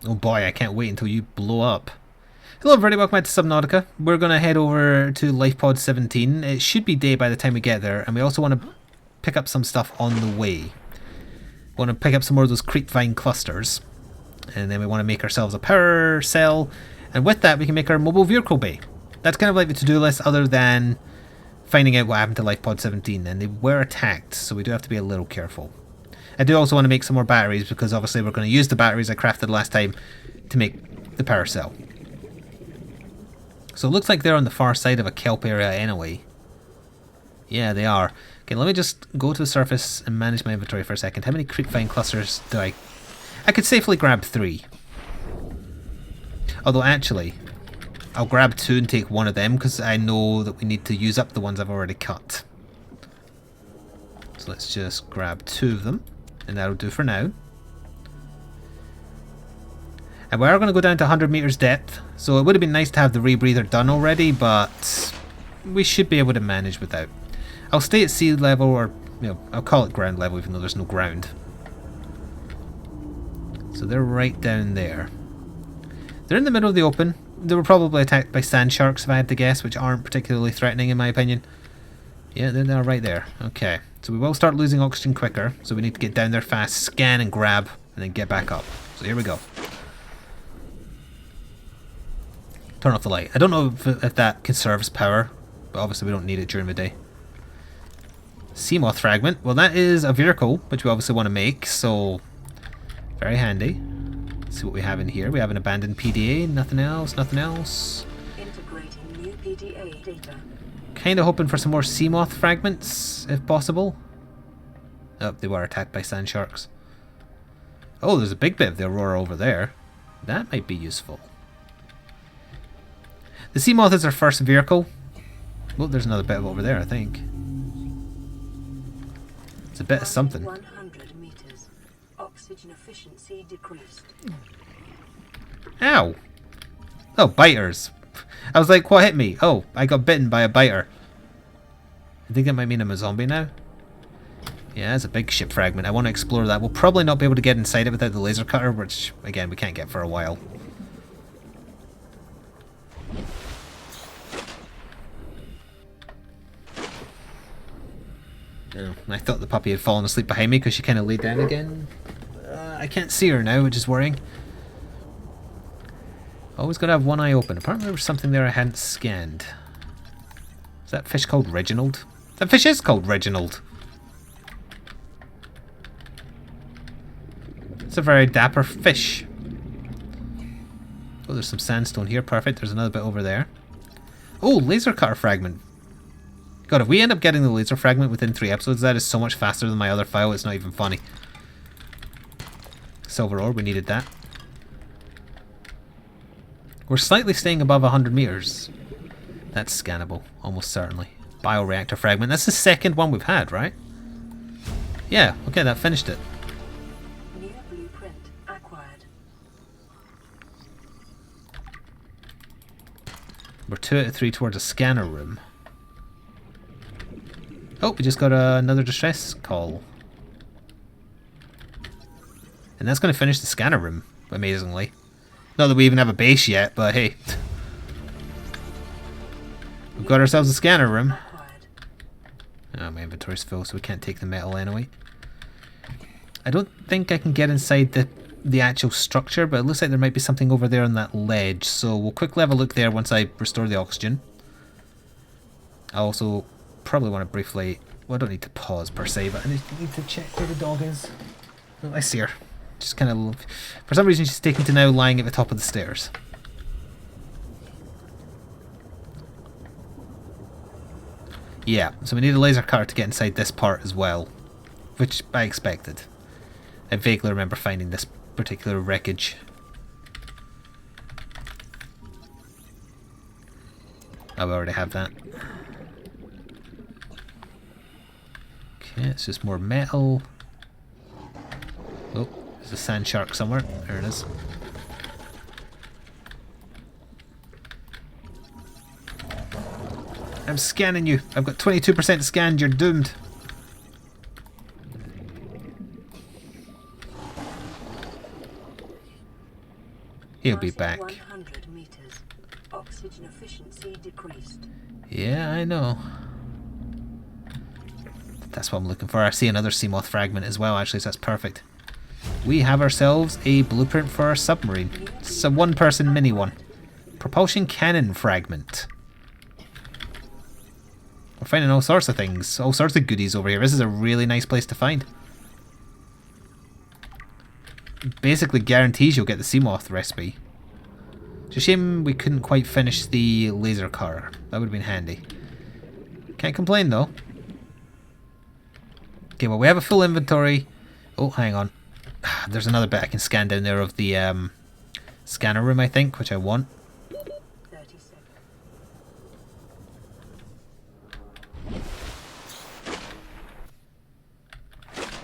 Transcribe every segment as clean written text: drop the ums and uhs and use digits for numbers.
Oh boy, I can't wait until you blow up. Hello everybody, welcome back to Subnautica. We're going to head over to LifePod 17. It should be day by the time we get there, and we also want to pick up some stuff on the way. We want to pick up some more of those creepvine clusters, and then we want to make ourselves a power cell, and with that we can make our mobile vehicle bay. That's kind of like the to-do list, other than finding out what happened to LifePod 17, and they were attacked, so we do have to be a little careful. I do also want to make some more batteries, because obviously we're going to use the batteries I crafted last time to make the power cell. So it looks like they're on the far side of a kelp area anyway. Yeah, they are. Okay, let me just go to the surface and manage my inventory for a second. How many creepvine clusters do I... I could safely grab 3. Although actually, I'll grab 2 and take one of them, because I know that we need to use up the ones I've already cut. So let's just grab 2 of them, and that'll do for now. And we are going to go down to 100 meters depth, so it would have been nice to have the rebreather done already, but we should be able to manage without. I'll stay at sea level, or I'll call it ground level even though there's no ground. So they're right down there. They're in the middle of the open. They were probably attacked by sand sharks if I had to guess, which aren't particularly threatening in my opinion. Yeah, they're right there. Okay, so we will start losing oxygen quicker, so we need to get down there fast, scan and grab, and then get back up. So here we go. Turn off the light. I don't know if that conserves power, but obviously we don't need it during the day. Seamoth fragment. Well, that is a vehicle, which we obviously want to make, so very handy. Let's see what we have in here. We have an abandoned PDA. Nothing else. Nothing else. Integrating new PDA data. Kind of hoping for some more Seamoth fragments, if possible. Oh, they were attacked by sand sharks. Oh, there's a big bit of the Aurora over there. That might be useful. The Seamoth is our first vehicle. Oh, there's another bit over there, I think. It's a bit of something. 100 meters. Oxygen efficiency decreased. Ow! Oh, biters. I was like, what hit me? Oh, I got bitten by a biter. I think that might mean I'm a zombie now. Yeah, that's a big ship fragment. I want to explore that. We'll probably not be able to get inside it without the laser cutter, which, again, we can't get for a while. Oh, I thought the puppy had fallen asleep behind me because she kind of laid down again. I can't see her now, which is worrying. Always got to have one eye open. Apparently there was something there I hadn't scanned. Is that fish called Reginald? That fish is called Reginald. It's a very dapper fish. Oh, there's some sandstone here. Perfect. There's another bit over there. Oh, laser cutter fragment. God, if we end up getting the laser fragment within 3 episodes, that is so much faster than my other file, it's not even funny. Silver ore, we needed that. We're slightly staying above 100 meters. That's scannable, almost certainly. Bioreactor fragment, that's the second one we've had, right? Yeah, okay, that finished it. New blueprint acquired. We're 2 out of 3 towards a scanner room. Oh, we just got another distress call. And that's going to finish the scanner room, amazingly. Not that we even have a base yet, but hey. We've got ourselves a scanner room. Oh, my inventory's full, so we can't take the metal anyway. I don't think I can get inside the actual structure, but it looks like there might be something over there on that ledge. So we'll quickly have a look there once I restore the oxygen. I also probably want to briefly... Well, I don't need to pause per se, but I need to check where the dog is. Oh, I see her. Just kind of... For some reason she's taken to now lying at the top of the stairs. Yeah, so we need a laser cutter to get inside this part as well. Which I expected. I vaguely remember finding this particular wreckage. Oh, we already have that. Okay, it's just more metal. Oh, there's a sand shark somewhere. There it is. I'm scanning you. I've got 22% scanned. You're doomed. He'll be Passing back. 100 meters. Oxygen efficiency decreased. Yeah, I know. That's what I'm looking for. I see another Seamoth fragment as well, actually, so that's perfect. We have ourselves a blueprint for our submarine. It's a one-person mini one. Propulsion cannon fragment. We're finding all sorts of things, all sorts of goodies over here. This is a really nice place to find. Basically guarantees you'll get the Seamoth recipe. It's a shame we couldn't quite finish the laser cutter. That would have been handy. Can't complain though. Okay, well we have a full inventory. Oh, hang on. There's another bit I can scan down there of the scanner room, I think, which I want. 30 seconds.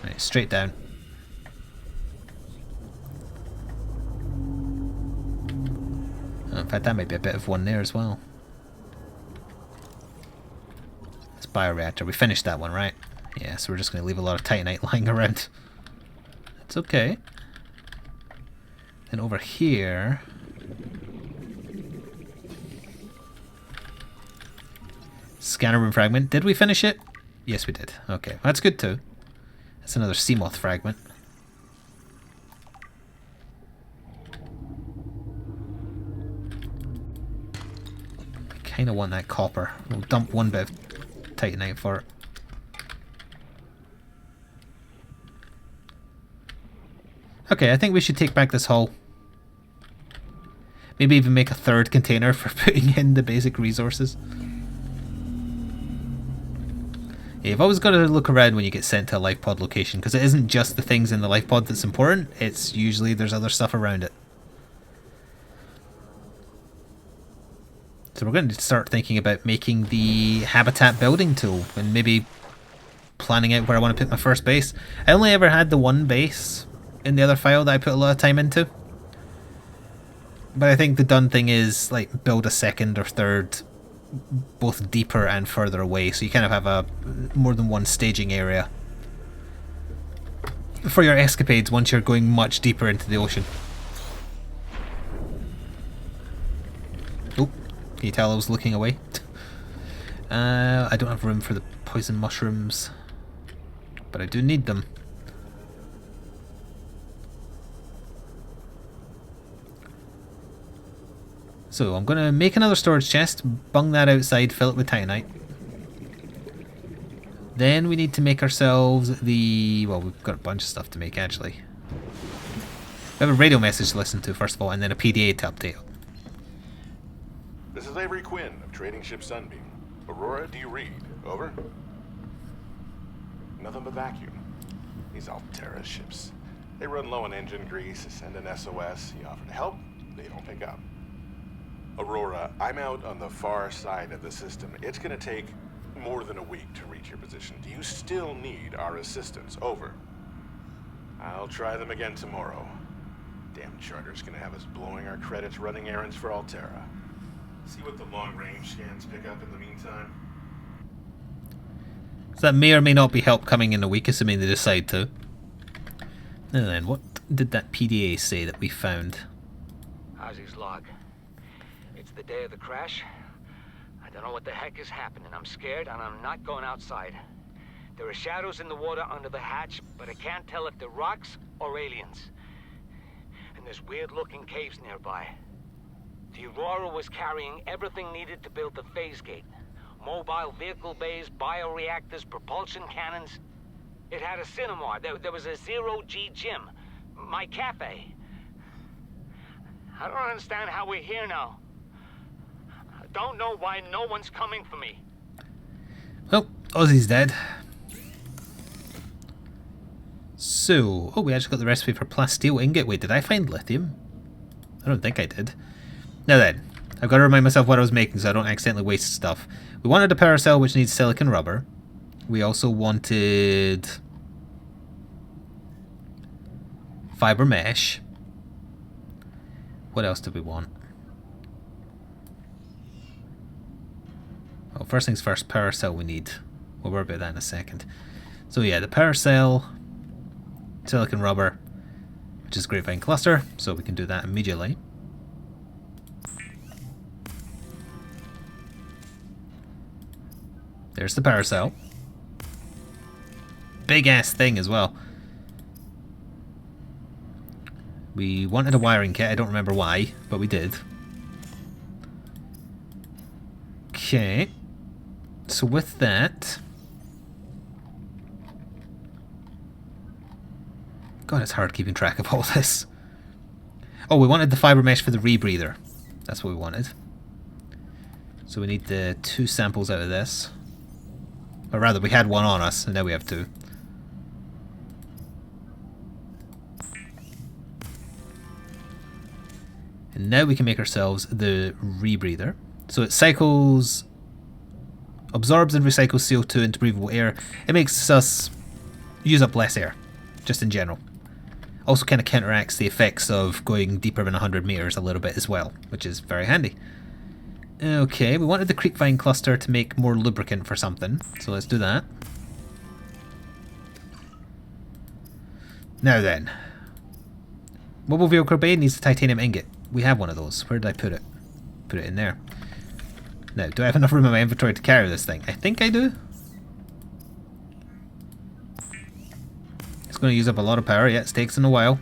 Right, straight down. Oh, in fact, that might be a bit of one there as well. It's bioreactor. We finished that one, right? Yeah, so we're just going to leave a lot of titanite lying around. It's okay. Then over here... Scanner room fragment. Did we finish it? Yes, we did. Okay, that's good too. That's another Seamoth fragment. I kind of want that copper. We'll dump one bit of titanite for it. Okay, I think we should take back this hull. Maybe even make a third container for putting in the basic resources. Yeah, you've always got to look around when you get sent to a life pod location, because it isn't just the things in the life pod that's important, it's usually there's other stuff around it. So we're going to start thinking about making the habitat building tool, and maybe planning out where I want to put my first base. I only ever had the one base in the other file that I put a lot of time into. But I think the done thing is like build a second or third, both deeper and further away, so you kind of have a more than one staging area for your escapades once you're going much deeper into the ocean. Oh, can you tell I was looking away? I don't have room for the poison mushrooms, but I do need them. So I'm going to make another storage chest, bung that outside, fill it with titanite. Then we need to make ourselves the... well, we've got a bunch of stuff to make actually. We have a radio message to listen to first of all, and then a PDA to update. This is Avery Quinn of Trading Ship Sunbeam. Aurora, do you read? Over? Nothing but vacuum. These Alterra ships. They run low on engine grease, send an SOS, you offer to help, they don't pick up. Aurora, I'm out on the far side of the system. It's gonna take more than a week to reach your position. Do you still need our assistance? Over. I'll try them again tomorrow. Damn charter's gonna have us blowing our credits running errands for Alterra. See what the long-range scans pick up in the meantime. So that may or may not be help coming in a week, assuming they decide to. And then what did that PDA say that we found? Ozzy's log. It's the day of the crash. I don't know what the heck is happening. I'm scared and I'm not going outside. There are shadows in the water under the hatch, but I can't tell if they're rocks or aliens. And there's weird-looking caves nearby. The Aurora was carrying everything needed to build the phase gate. Mobile vehicle bays, bioreactors, propulsion cannons. It had a cinema. There was a zero-G gym. My cafe. I don't understand how we're here now. I don't know why no one's coming for me. Well, Ozzy's dead. So, oh, we actually got the recipe for plasteel ingot. Wait, did I find lithium? I don't think I did. Now then, I've got to remind myself what I was making so I don't accidentally waste stuff. We wanted a paracel which needs silicon rubber. We also wanted fiber mesh. What else did we want? Well, first things first, paracel we need. We'll worry about that in a second. So yeah, the paracel, silicon rubber, which is grapevine cluster, so we can do that immediately. There's the paracel. Big ass thing as well. We wanted a wiring kit, I don't remember why, but we did. Okay. So with that... God, it's hard keeping track of all this. Oh, we wanted the fiber mesh for the rebreather. That's what we wanted. So we need the 2 samples out of this. Or rather, we had one on us, and now we have 2. And now we can make ourselves the rebreather. So it cycles, absorbs and recycles CO2 into breathable air. It makes us use up less air, just in general. Also kind of counteracts the effects of going deeper than 100 meters a little bit as well, which is very handy. Okay, we wanted the creepvine cluster to make more lubricant for something, so let's do that. Now then, mobile vehicle bay needs a titanium ingot. We have one of those. Where did I put it? Put it in there. Now, do I have enough room in my inventory to carry this thing? I think I do. It's going to use up a lot of power. Yeah, it takes in a while.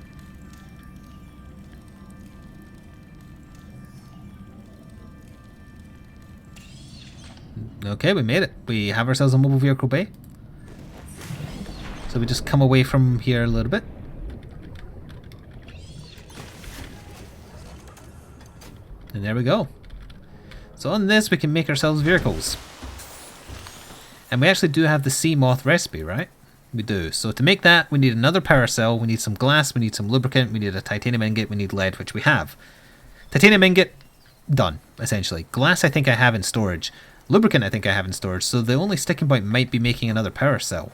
Okay, we made it. We have ourselves a mobile vehicle bay. So we just come away from here a little bit. And there we go. So on this we can make ourselves vehicles. And we actually do have the Seamoth recipe, right? We do. So to make that we need another paracel, we need some glass, we need some lubricant, we need a titanium ingot, we need lead, which we have. Titanium ingot, done, essentially. Glass I think I have in storage. Lubricant I think I have in storage, so the only sticking point might be making another paracel.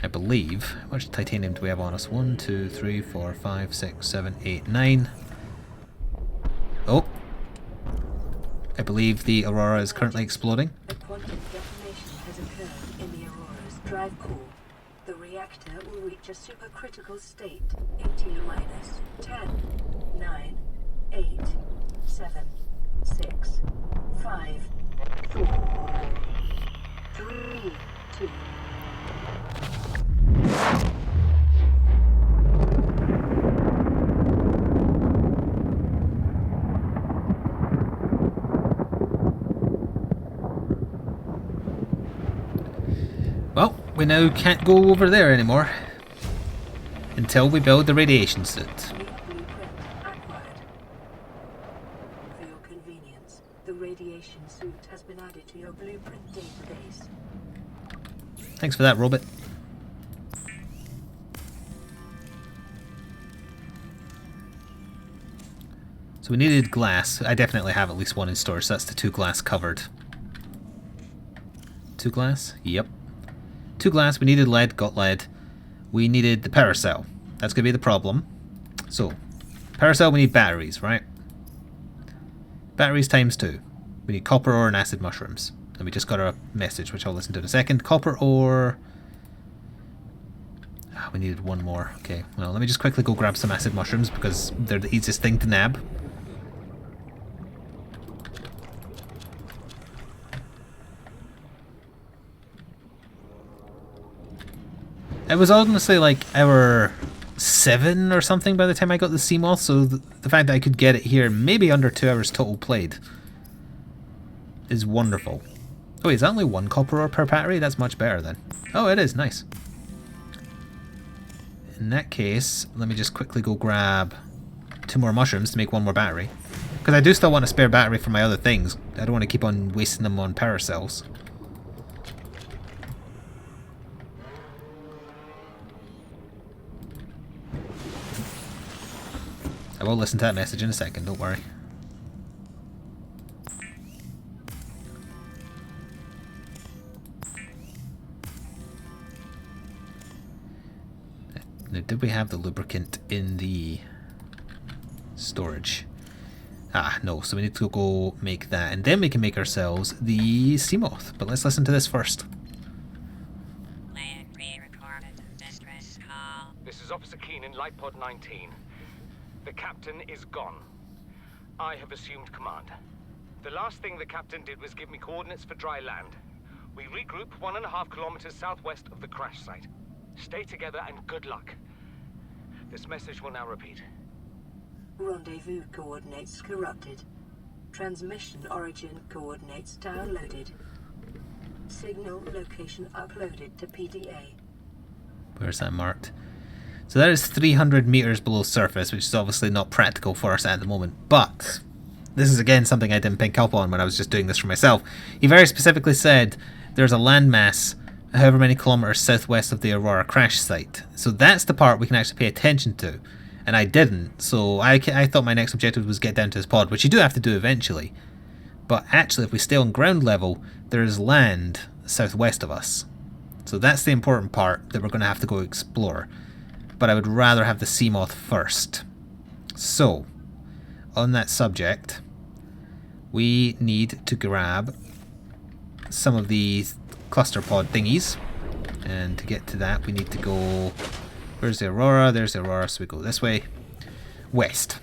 I believe. How much titanium do we have on us? 1, 2, 3, 4, 5, 6, 7, 8, 9. Oh. I believe the Aurora is currently exploding. A quantum detonation has occurred in the Aurora's drive core. The reactor will reach a supercritical state in T-minus 10, 9, 8, 7, 6, 5, 4, 3, 2. Well, we now can't go over there anymore until we build the radiation suit. New blueprint acquired. For your convenience, the radiation suit has been added to your blueprint database. Thanks for that, robot. So we needed glass. I definitely have at least one in storage, so that's the 2 glass covered. 2 glass? Yep. 2 glass, we needed lead, got lead. We needed the paracel. That's going to be the problem. So, paracel, we need batteries, right? Batteries times 2. We need copper ore and acid mushrooms. And we just got a message, which I'll listen to in a second. Copper ore... Ah, we needed one more. Okay, well, let me just quickly go grab some acid mushrooms because they're the easiest thing to nab. It was honestly like hour 7 or something by the time I got the Seamoth, so the fact that I could get it here maybe under 2 hours total played is wonderful. Oh, is that only 1 copper ore per battery? That's much better then. Oh, it is, nice. In that case, let me just quickly go grab 2 more mushrooms to make 1 more battery. Because I do still want a spare battery for my other things. I don't want to keep on wasting them on paracels. I will listen to that message in a second, don't worry. Now, did we have the lubricant in the storage? Ah, no, so we need to go make that, and then we can make ourselves the Seamoth. But let's listen to this first. This is Officer Keenan, Light Pod 19. The captain is gone. I have assumed command. The last thing the captain did was give me coordinates for dry land. We regroup 1.5 kilometers southwest of the crash site. Stay together and good luck. This message will now repeat. Rendezvous coordinates corrupted. Transmission origin coordinates downloaded. Signal location uploaded to PDA. Where's that marked? So that is 300 meters below surface, which is obviously not practical for us at the moment. But this is again something I didn't pick up on when I was just doing this for myself. He very specifically said there's a landmass however many kilometers southwest of the Aurora crash site. So that's the part we can actually pay attention to. And I didn't, so I thought my next objective was get down to his pod, which you do have to do eventually. But actually, if we stay on ground level, there is land southwest of us. So that's the important part that we're going to have to go explore. But I would rather have the Seamoth first. So, on that subject, we need to grab some of these cluster pod thingies. And to get to that, we need to go... Where's the Aurora? There's the Aurora, so we go this way. West.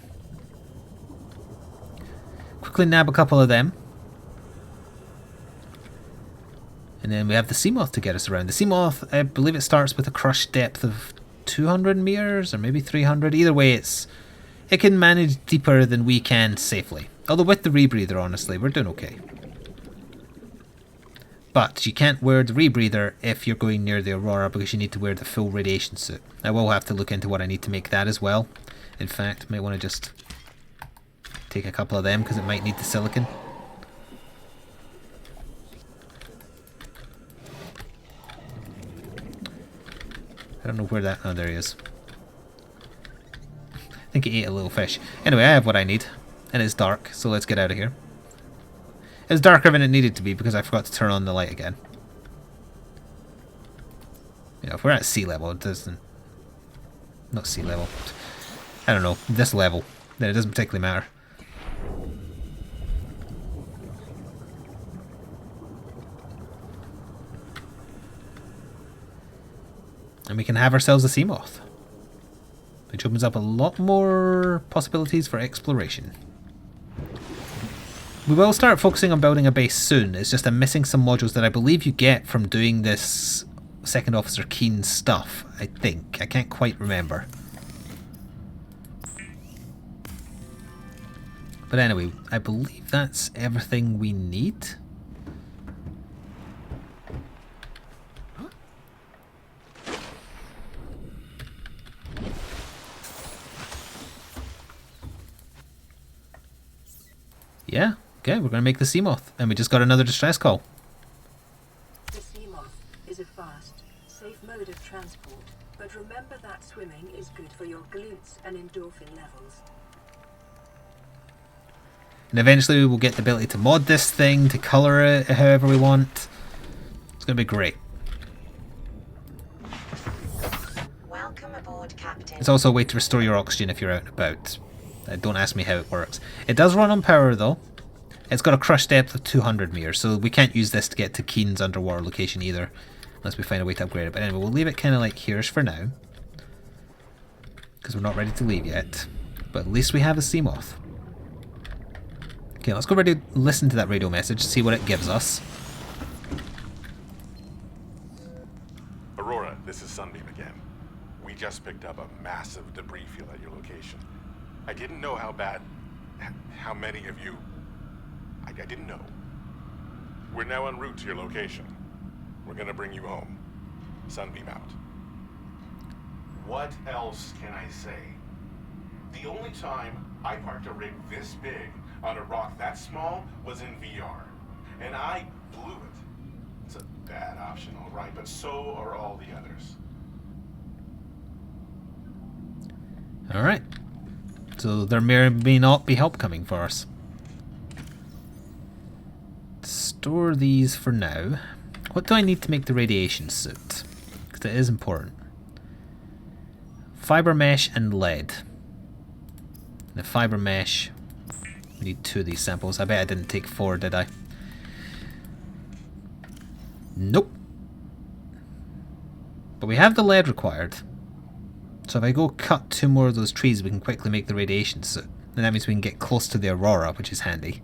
Quickly nab a couple of them. And then we have the Seamoth to get us around. The Seamoth, I believe it starts with a crush depth of 200 meters or maybe 300. Either way, it can manage deeper than we can safely. Although with the rebreather, honestly, we're doing okay. But you can't wear the rebreather if you're going near the Aurora because you need to wear the full radiation suit. I will have to look into what I need to make that as well. In fact, might want to just take a couple of them because it might need the silicon. I don't know where that... Oh, there he is. I think he ate a little fish. Anyway, I have what I need. And it's dark, so let's get out of here. It's darker than it needed to be because I forgot to turn on the light again. You know, if we're at sea level, it doesn't... Not sea level. I don't know, this level. Then it doesn't particularly matter. And we can have ourselves a Seamoth. Which opens up a lot more possibilities for exploration. We will start focusing on building a base soon. It's just I'm missing some modules that I believe you get from doing this Second Officer Keen stuff, I think. I can't quite remember. But anyway, I believe that's everything we need. Yeah. Okay, we're going to make the Seamoth, and we just got another distress call. The Seamoth is a fast, safe mode of transport, but remember that swimming is good for your glutes and endorphin levels. And eventually we will get the ability to mod this thing, to colour it however we want. It's going to be great. Welcome aboard, Captain. It's also a way to restore your oxygen if you're out and about. Don't ask me how it works. It does run on power though. It's got a crush depth of 200 meters, so we can't use this to get to Keen's underwater location either, unless we find a way to upgrade it. But anyway, we'll leave it kind of like here's for now, because we're not ready to leave yet. But at least we have a Seamoth. Okay, let's go listen to that radio message, see what it gives us. Aurora, this is Sunbeam again. We just picked up a massive debris field at your location. I didn't know how many of you... I didn't know. We're now en route to your location. We're gonna bring you home. Sunbeam out. What else can I say? The only time I parked a rig this big on a rock that small was in VR. And I blew it. It's a bad option, all right, but so are all the others. Alright. So there may not be help coming for us. Store these for now. What do I need to make the radiation suit? Because it is important. Fiber mesh and lead. The fiber mesh. We need 2 of these samples. I bet I didn't take 4, did I? Nope. But we have the lead required. So if I go cut 2 more of those trees, we can quickly make the radiation suit. And that means we can get close to the Aurora, which is handy.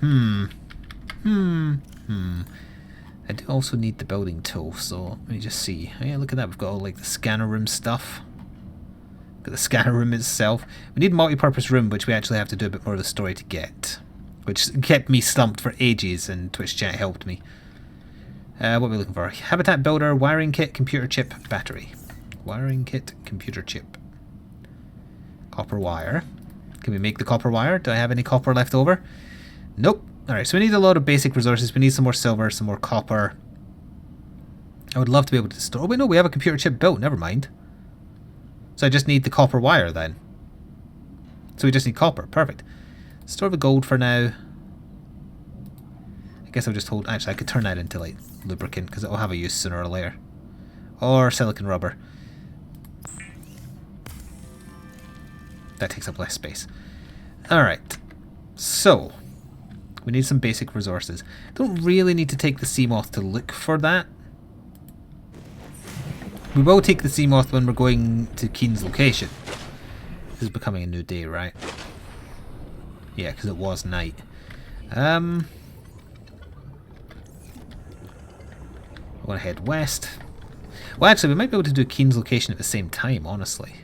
I do also need the building tool, so let me just see. Oh, yeah, look at that. We've got all like the scanner room stuff. Got the scanner room itself. We need multi-purpose room, which we actually have to do a bit more of the story to get. Which kept me stumped for ages, and Twitch chat helped me. What are we looking for? Habitat builder, wiring kit, computer chip, battery. Wiring kit, computer chip. Copper wire. Can we make the copper wire? Do I have any copper left over? Nope. Alright, so we need a lot of basic resources. We need some more silver, some more copper. I would love to be able to store... Oh, wait, no, we have a computer chip built. Never mind. So I just need the copper wire then. So we just need copper. Perfect. Store the gold for now. I guess I'll just hold... Actually, I could turn that into, like, lubricant, because it will have a use sooner or later. Or silicon rubber. That takes up less space. Alright. So... we need some basic resources. Don't really need to take the Seamoth to look for that. We will take the Seamoth when we're going to Keen's location. This is becoming a new day, right? Yeah, because it was night. I want to head west. Well, actually, we might be able to do Keen's location at the same time, honestly.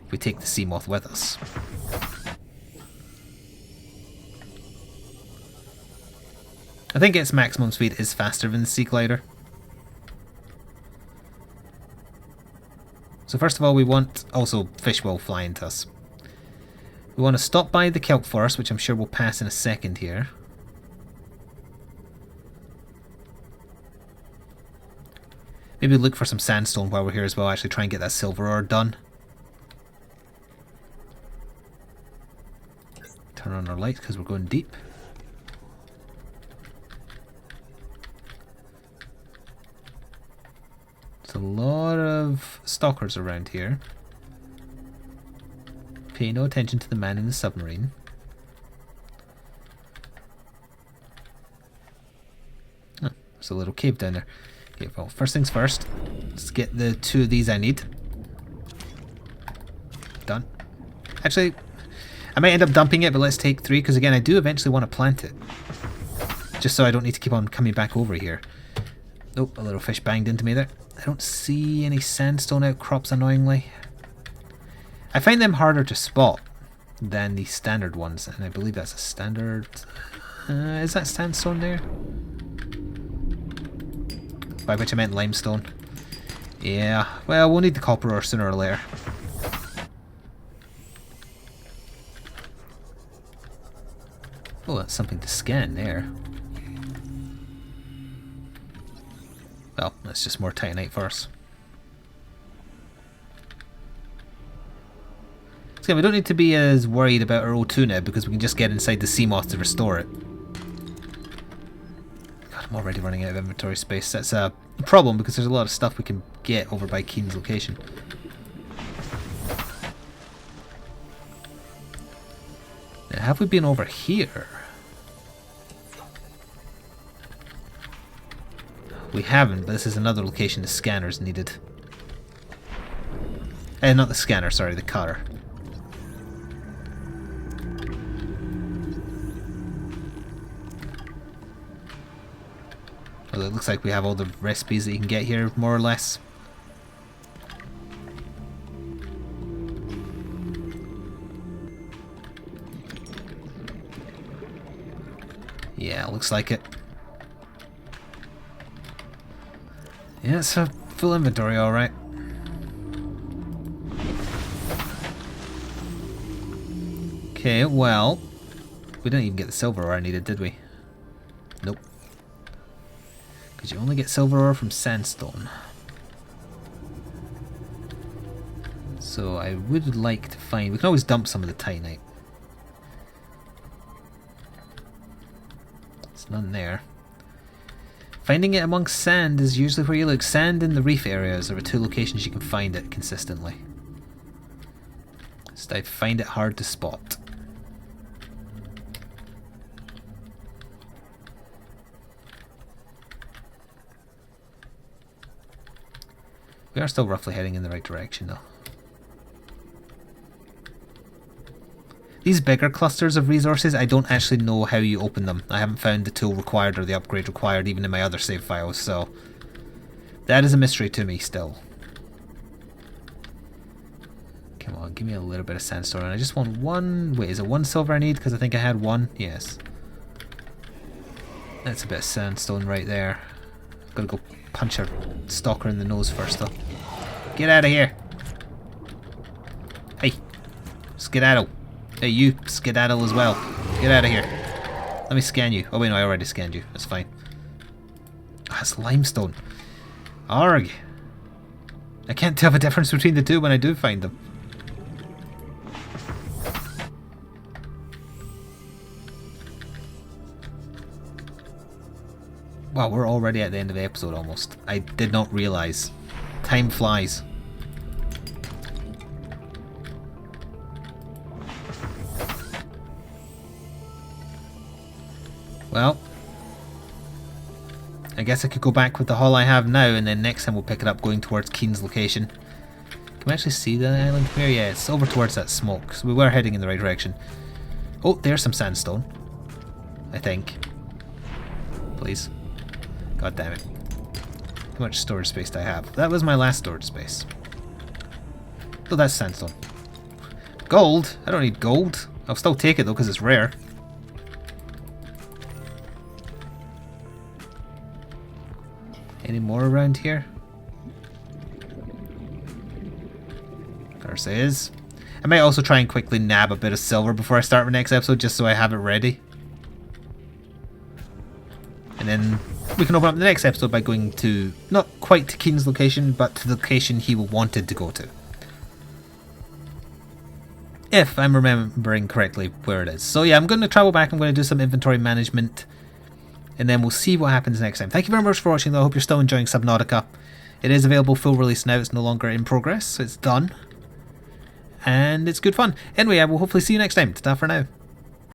If we take the Seamoth with us. I think its maximum speed is faster than the Sea Glider. So first of all, we want... also, fish will fly into us. We want to stop by the kelp forest, which I'm sure we'll pass in a second here. Maybe look for some sandstone while we're here as well, actually try and get that silver ore done. Turn on our lights because we're going deep. There's a lot of stalkers around here. Pay no attention to the man in the submarine. Oh, there's a little cave down there. Okay, well, first things first. Let's get the 2 of these I need. Done. Actually, I might end up dumping it, but let's take 3, because again, I do eventually want to plant it. Just so I don't need to keep on coming back over here. Oh, a little fish banged into me there. I don't see any sandstone outcrops, annoyingly. I find them harder to spot than the standard ones, and I believe that's a standard... is that sandstone there? By which I meant limestone. Yeah, well, we'll need the copper ore sooner or later. Oh, that's something to scan there. Well, that's just more titanite for us. So we don't need to be as worried about our O2 now, because we can just get inside the Seamoth to restore it. God, I'm already running out of inventory space. That's a problem, because there's a lot of stuff we can get over by Keen's location. Now, have we been over here? We haven't, but this is another location the scanner's needed. Not the scanner, sorry, the cutter. Well, it looks like we have all the recipes that you can get here, more or less. Yeah, looks like it. Yeah, it's a full inventory, alright. Okay, well, we didn't even get the silver ore I needed, did we? Nope. Because you only get silver ore from sandstone. So I would like to find... we can always dump some of the titanite. There's none there. Finding it amongst sand is usually where you look. Sand in the reef areas are the 2 locations you can find it consistently. So I find it hard to spot. We are still roughly heading in the right direction though. These bigger clusters of resources, I don't actually know how you open them. I haven't found the tool required or the upgrade required even in my other save files, so that is a mystery to me still. Come on, give me a little bit of sandstone. I just want one... Wait, is it one silver I need? Because I think I had one. Yes. That's a bit of sandstone right there. Gotta go punch a stalker in the nose first, though. Get out of here! Hey! Skedaddle! Hey, you skedaddle as well. Get out of here. Let me scan you. Oh wait, no, I already scanned you. That's fine. Oh, it's limestone. Arg! I can't tell the difference between the two when I do find them. Wow, we're already at the end of the episode almost. I did not realise. Time flies. Well, I guess I could go back with the hull I have now, and then next time we'll pick it up going towards Keen's location. Can we actually see the island from here? Yeah, it's over towards that smoke, so we were heading in the right direction. Oh, there's some sandstone. I think. Please. God damn it. How much storage space do I have? That was my last storage space. Oh, that's sandstone. Gold? I don't need gold. I'll still take it though, because it's rare. Any more around here? Of course there is. I might also try and quickly nab a bit of silver before I start the next episode, just so I have it ready. And then we can open up the next episode by going to, not quite to Keen's location, but to the location he wanted to go to. If I'm remembering correctly where it is. So yeah, I'm going to travel back, I'm going to do some inventory management, and then we'll see what happens next time. Thank you very much for watching though, I hope you're still enjoying Subnautica. It is available full release now, it's no longer in progress, so it's done. And it's good fun. Anyway, I will hopefully see you next time. Ta-ta for now.